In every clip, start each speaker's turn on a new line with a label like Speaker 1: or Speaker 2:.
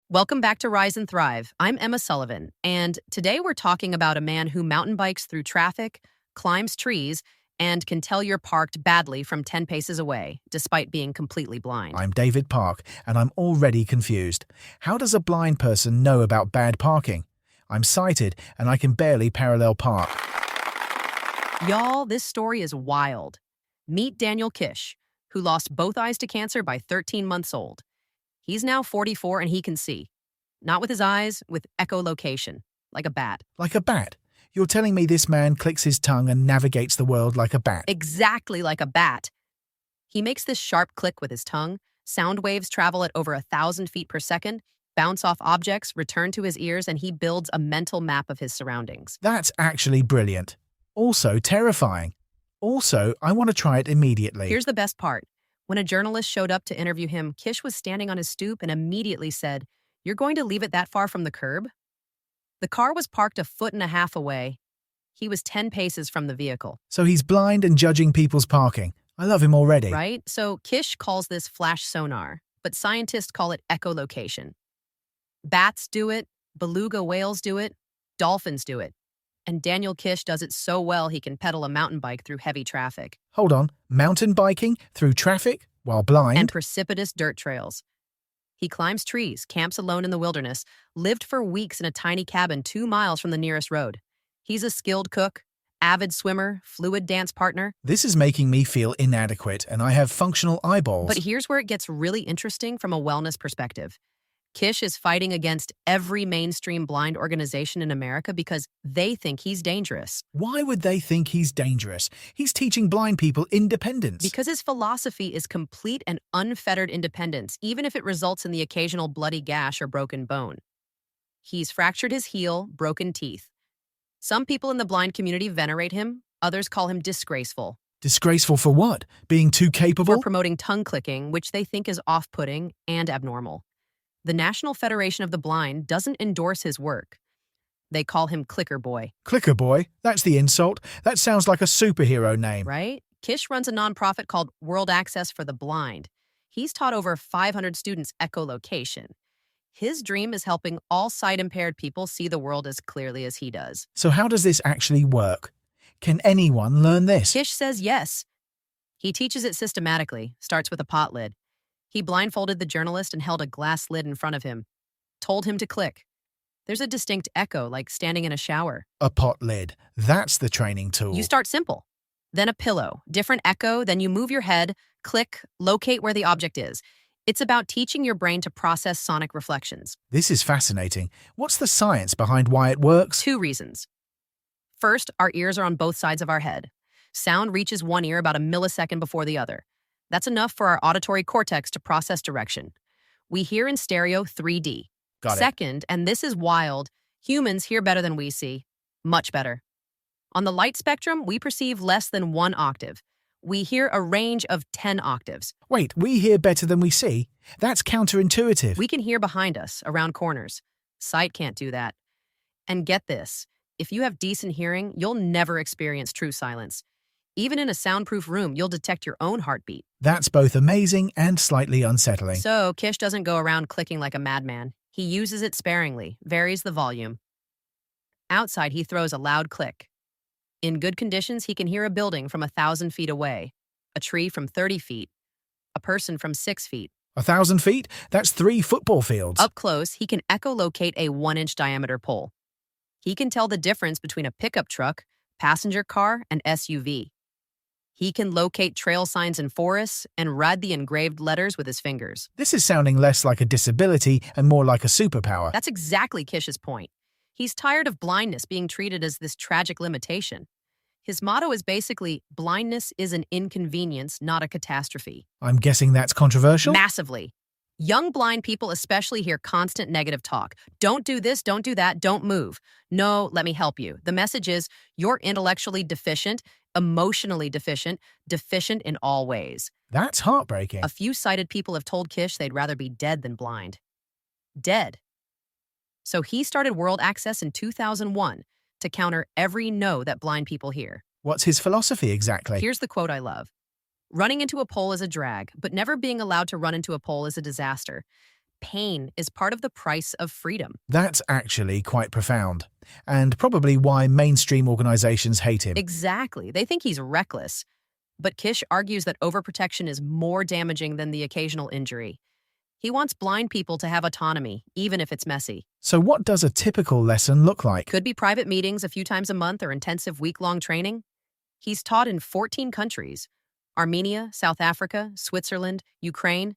Speaker 1: Welcome back to Rise and Thrive. I'm Emma Sullivan, and today we're talking about a man who mountain bikes through traffic, climbs trees, and can tell you're parked badly from 10 paces away, despite being completely blind.
Speaker 2: I'm David Park, and I'm already confused. How does a blind person know about bad parking? I'm sighted, and I can barely parallel park.
Speaker 1: Y'all, this story is wild. Meet Daniel Kish, who lost both eyes to cancer by 13 months old. He's now 44 and he can see. Not with his eyes, with echolocation, like a bat.
Speaker 2: Like a bat? You're telling me this man clicks his tongue and navigates the world like a bat?
Speaker 1: Exactly like a bat. He makes this sharp click with his tongue. Sound waves travel at over 1,000 feet per second, bounce off objects, return to his ears, and he builds a mental map of his surroundings.
Speaker 2: That's actually brilliant. Also terrifying. Also, I want to try it immediately.
Speaker 1: Here's the best part. When a journalist showed up to interview him, Kish was standing on his stoop and immediately said, "You're going to leave it that far from the curb?" The car was parked 1.5 feet away. He was 10 paces from the vehicle.
Speaker 2: So he's blind and judging people's parking. I love him already.
Speaker 1: Right? So Kish calls this flash sonar, but scientists call it echolocation. Bats do it, beluga whales do it, dolphins do it. And Daniel Kish does it so well he can pedal a mountain bike through heavy traffic.
Speaker 2: Hold on, mountain biking through traffic while blind?
Speaker 1: And precipitous dirt trails. He climbs trees, camps alone in the wilderness, lived for weeks in a tiny cabin 2 miles from the nearest road. He's a skilled cook, avid swimmer, fluid dance partner.
Speaker 2: This is making me feel inadequate, and I have functional eyeballs.
Speaker 1: But here's where it gets really interesting from a wellness perspective. Kish is fighting against every mainstream blind organization in America because they think he's dangerous.
Speaker 2: Why would they think he's dangerous? He's teaching blind people independence.
Speaker 1: Because his philosophy is complete and unfettered independence, even if it results in the occasional bloody gash or broken bone. He's fractured his heel, broken teeth. Some people in the blind community venerate him, others call him disgraceful.
Speaker 2: Disgraceful for what? Being too capable?
Speaker 1: For promoting tongue clicking, which they think is off-putting and abnormal. The National Federation of the Blind doesn't endorse his work. They call him Clicker Boy.
Speaker 2: Clicker Boy? That's the insult. That sounds like a superhero name.
Speaker 1: Right? Kish runs a nonprofit called World Access for the Blind. He's taught over 500 students echolocation. His dream is helping all sight-impaired people see the world as clearly as he does.
Speaker 2: So how does this actually work? Can anyone learn this?
Speaker 1: Kish says yes. He teaches it systematically, starts with a pot lid. He blindfolded the journalist and held a glass lid in front of him. Told him to click. There's a distinct echo, like standing in a shower.
Speaker 2: A pot lid. That's the training tool.
Speaker 1: You start simple. Then a pillow. Different echo, then you move your head, click, locate where the object is. It's about teaching your brain to process sonic reflections.
Speaker 2: This is fascinating. What's the science behind why it works?
Speaker 1: 2 reasons. First, our ears are on both sides of our head. Sound reaches one ear about a millisecond before the other. That's enough for our auditory cortex to process direction. We hear in stereo 3D.
Speaker 2: Got it.
Speaker 1: Second, and this is wild, humans hear better than we see. Much better. On the light spectrum, we perceive less than 1 octave. We hear a range of 10 octaves.
Speaker 2: Wait, we hear better than we see? That's counterintuitive.
Speaker 1: We can hear behind us, around corners. Sight can't do that. And get this, if you have decent hearing, you'll never experience true silence. Even in a soundproof room, you'll detect your own heartbeat.
Speaker 2: That's both amazing and slightly unsettling.
Speaker 1: So Kish doesn't go around clicking like a madman. He uses it sparingly, varies the volume. Outside, he throws a loud click. In good conditions, he can hear a building from 1,000 feet away, a tree from 30 feet, a person from 6 feet.
Speaker 2: 1,000 feet? That's 3 football fields.
Speaker 1: Up close, he can echolocate a 1-inch diameter pole. He can tell the difference between a pickup truck, passenger car, and SUV. He can locate trail signs in forests and read the engraved letters with his fingers.
Speaker 2: This is sounding less like a disability and more like a superpower.
Speaker 1: That's exactly Kish's point. He's tired of blindness being treated as this tragic limitation. His motto is basically, blindness is an inconvenience, not a catastrophe.
Speaker 2: I'm guessing that's controversial?
Speaker 1: Massively. Young blind people especially hear constant negative talk. Don't do this, don't do that, don't move. No, let me help you. The message is, you're intellectually deficient, emotionally deficient, deficient in all ways.
Speaker 2: That's heartbreaking.
Speaker 1: A few sighted people have told Kish they'd rather be dead than blind. Dead. So he started World Access in 2001 to counter every no that blind people hear.
Speaker 2: What's his philosophy exactly?
Speaker 1: Here's the quote I love. Running into a pole is a drag, but never being allowed to run into a pole is a disaster. Pain is part of the price of freedom.
Speaker 2: That's actually quite profound, and probably why mainstream organizations hate him.
Speaker 1: Exactly. They think he's reckless. But Kish argues that overprotection is more damaging than the occasional injury. He wants blind people to have autonomy, even if it's messy.
Speaker 2: So what does a typical lesson look like?
Speaker 1: Could be private meetings a few times a month or intensive week-long training. He's taught in 14 countries: Armenia, South Africa, Switzerland, Ukraine.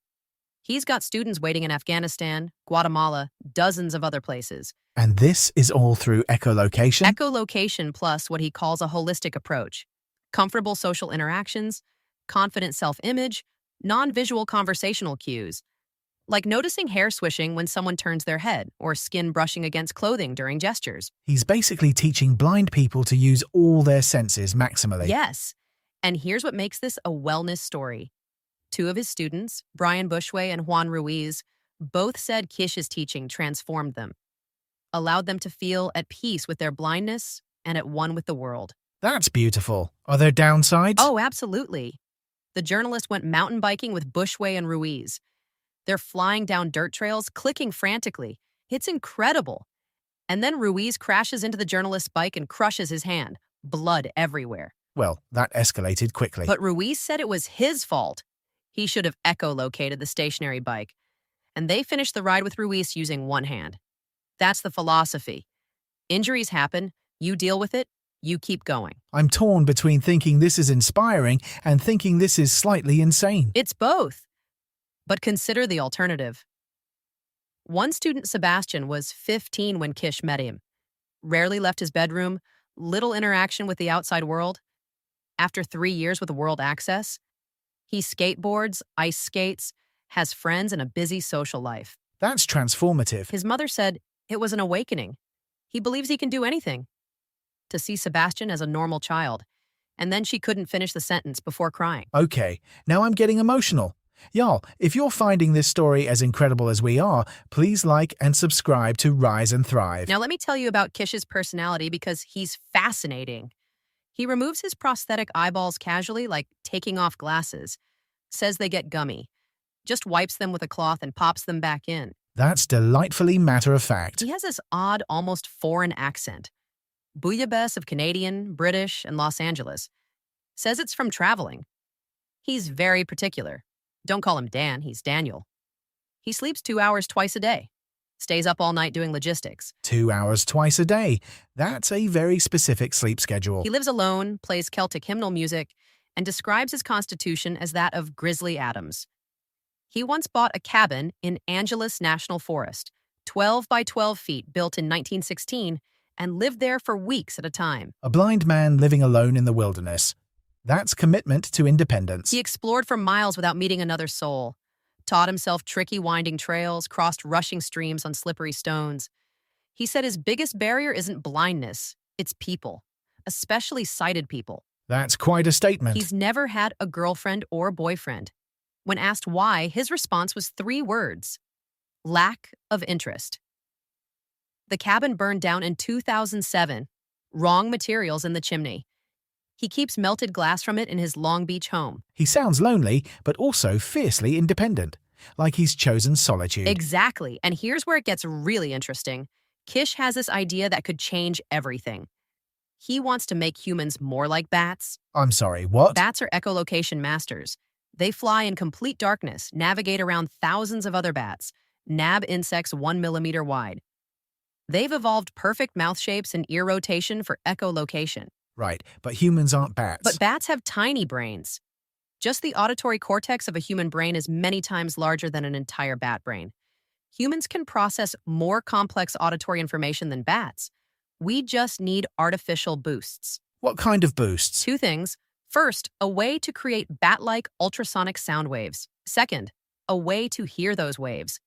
Speaker 1: He's got students waiting in Afghanistan, Guatemala, dozens of other places.
Speaker 2: And this is all through echolocation?
Speaker 1: Echolocation plus what he calls a holistic approach. Comfortable social interactions, confident self-image, non-visual conversational cues, like noticing hair swishing when someone turns their head or skin brushing against clothing during gestures.
Speaker 2: He's basically teaching blind people to use all their senses maximally.
Speaker 1: Yes. And here's what makes this a wellness story. Two of his students, Brian Bushway and Juan Ruiz, both said Kish's teaching transformed them, allowed them to feel at peace with their blindness and at one with the world.
Speaker 2: That's beautiful. Are there downsides?
Speaker 1: Oh, absolutely. The journalist went mountain biking with Bushway and Ruiz. They're flying down dirt trails, clicking frantically. It's incredible. And then Ruiz crashes into the journalist's bike and crushes his hand. Blood everywhere.
Speaker 2: Well, that escalated quickly.
Speaker 1: But Ruiz said it was his fault. He should have echolocated the stationary bike. And they finished the ride with Ruiz using one hand. That's the philosophy. Injuries happen, you deal with it, you keep going.
Speaker 2: I'm torn between thinking this is inspiring and thinking this is slightly insane.
Speaker 1: It's both. But consider the alternative. One student, Sebastian, was 15 when Kish met him. Rarely left his bedroom, little interaction with the outside world. After 3 years with world access, he skateboards, ice skates, has friends and a busy social life.
Speaker 2: That's transformative.
Speaker 1: His mother said it was an awakening. He believes he can do anything. To see Sebastian as a normal child. And then she couldn't finish the sentence before crying.
Speaker 2: Okay, now I'm getting emotional. Y'all, if you're finding this story as incredible as we are, please like and subscribe to Rise and Thrive.
Speaker 1: Now let me tell you about Kish's personality because he's fascinating. He removes his prosthetic eyeballs casually, like taking off glasses. Says they get gummy. Just wipes them with a cloth and pops them back in.
Speaker 2: That's delightfully matter of fact.
Speaker 1: He has this odd, almost foreign accent. Bouillabaisse of Canadian, British, and Los Angeles. Says it's from traveling. He's very particular. Don't call him Dan, he's Daniel. He sleeps 2 hours twice a day. Stays up all night doing logistics.
Speaker 2: 2 hours twice a day. That's a very specific sleep schedule.
Speaker 1: He lives alone, plays Celtic hymnal music, and describes his constitution as that of Grizzly Adams. He once bought a cabin in Angeles National Forest, 12 by 12 feet, built in 1916, and lived there for weeks at a time.
Speaker 2: A blind man living alone in the wilderness. That's commitment to independence.
Speaker 1: He explored for miles without meeting another soul, taught himself tricky winding trails, crossed rushing streams on slippery stones. He said his biggest barrier isn't blindness, it's people, especially sighted people.
Speaker 2: That's quite a statement.
Speaker 1: He's never had a girlfriend or boyfriend. When asked why, his response was 3 words: lack of interest. The cabin burned down in 2007. Wrong materials in the chimney. He keeps melted glass from it in his Long Beach home.
Speaker 2: He sounds lonely, but also fiercely independent, like he's chosen solitude.
Speaker 1: Exactly. And here's where it gets really interesting. Kish has this idea that could change everything. He wants to make humans more like bats.
Speaker 2: I'm sorry, what?
Speaker 1: Bats are echolocation masters. They fly in complete darkness, navigate around thousands of other bats, nab insects 1 millimeter wide. They've evolved perfect mouth shapes and ear rotation for echolocation.
Speaker 2: Right, but humans aren't bats.
Speaker 1: But bats have tiny brains. Just the auditory cortex of a human brain is many times larger than an entire bat brain. Humans can process more complex auditory information than bats. We just need artificial boosts.
Speaker 2: What kind of boosts?
Speaker 1: 2 things. First, a way to create bat-like ultrasonic sound waves. Second, a way to hear those waves.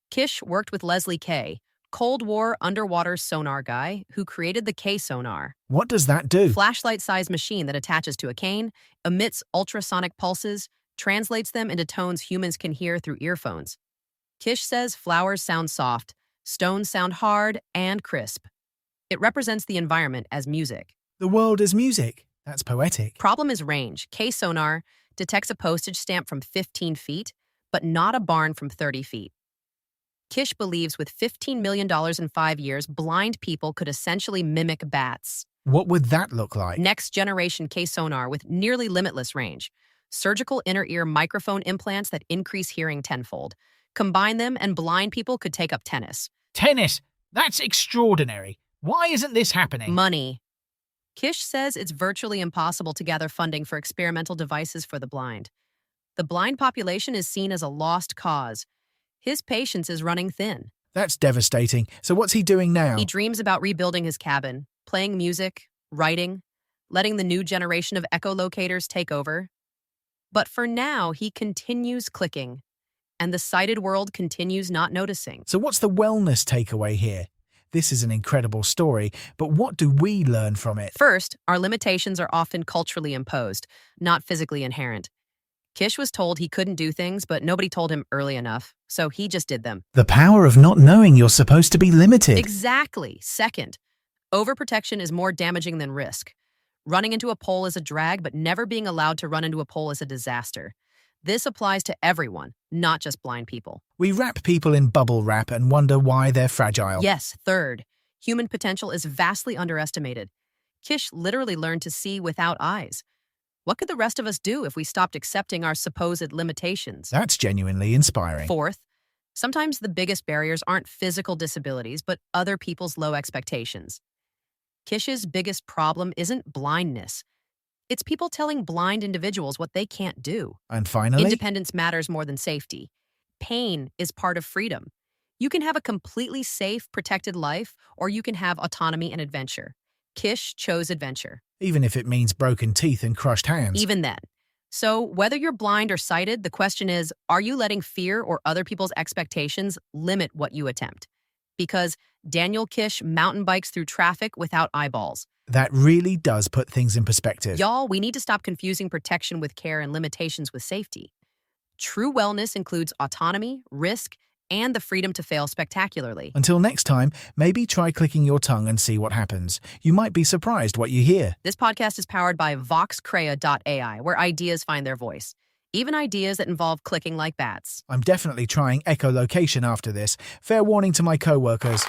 Speaker 1: Kish worked with Leslie Kay, Cold War underwater sonar guy who created the K sonar.
Speaker 2: What does that do?
Speaker 1: Flashlight-sized machine that attaches to a cane, emits ultrasonic pulses, translates them into tones humans can hear through earphones. Kish says flowers sound soft, stones sound hard and crisp. It represents the environment as music.
Speaker 2: The world is music. That's poetic.
Speaker 1: Problem is range. K sonar detects a postage stamp from 15 feet, but not a barn from 30 feet. Kish believes with $15 million in 5 years, blind people could essentially mimic bats.
Speaker 2: What would that look like?
Speaker 1: Next generation K sonar with nearly limitless range. Surgical inner ear microphone implants that increase hearing tenfold. Combine them and blind people could take up tennis.
Speaker 2: Tennis! That's extraordinary. Why isn't this happening?
Speaker 1: Money. Kish says it's virtually impossible to gather funding for experimental devices for the blind. The blind population is seen as a lost cause. His patience is running thin.
Speaker 2: That's devastating. So what's he doing now?
Speaker 1: He dreams about rebuilding his cabin, playing music, writing, letting the new generation of echolocators take over. But for now, he continues clicking, and the sighted world continues not noticing.
Speaker 2: So what's the wellness takeaway here? This is an incredible story, but what do we learn from it?
Speaker 1: First, our limitations are often culturally imposed, not physically inherent. Kish was told he couldn't do things, but nobody told him early enough, so he just did them.
Speaker 2: The power of not knowing you're supposed to be limited.
Speaker 1: Exactly. Second, overprotection is more damaging than risk. Running into a pole is a drag, but never being allowed to run into a pole is a disaster. This applies to everyone, not just blind people.
Speaker 2: We wrap people in bubble wrap and wonder why they're fragile.
Speaker 1: Yes, third, human potential is vastly underestimated. Kish literally learned to see without eyes. What could the rest of us do if we stopped accepting our supposed limitations?
Speaker 2: That's genuinely inspiring.
Speaker 1: Fourth, sometimes the biggest barriers aren't physical disabilities, but other people's low expectations. Kish's biggest problem isn't blindness. It's people telling blind individuals what they can't do.
Speaker 2: And finally?
Speaker 1: Independence matters more than safety. Pain is part of freedom. You can have a completely safe, protected life, or you can have autonomy and adventure. Kish chose adventure.
Speaker 2: Even if it means broken teeth and crushed hands.
Speaker 1: Even then. So, whether you're blind or sighted, the question is, are you letting fear or other people's expectations limit what you attempt? Because Daniel Kish mountain bikes through traffic without eyeballs.
Speaker 2: That really does put things in perspective.
Speaker 1: Y'all, we need to stop confusing protection with care and limitations with safety. True wellness includes autonomy, risk, and the freedom to fail spectacularly.
Speaker 2: Until next time, maybe try clicking your tongue and see what happens. You might be surprised what you hear.
Speaker 1: This podcast is powered by voxcrea.ai, where ideas find their voice. Even ideas that involve clicking like bats.
Speaker 2: I'm definitely trying echolocation after this. Fair warning to my co-workers.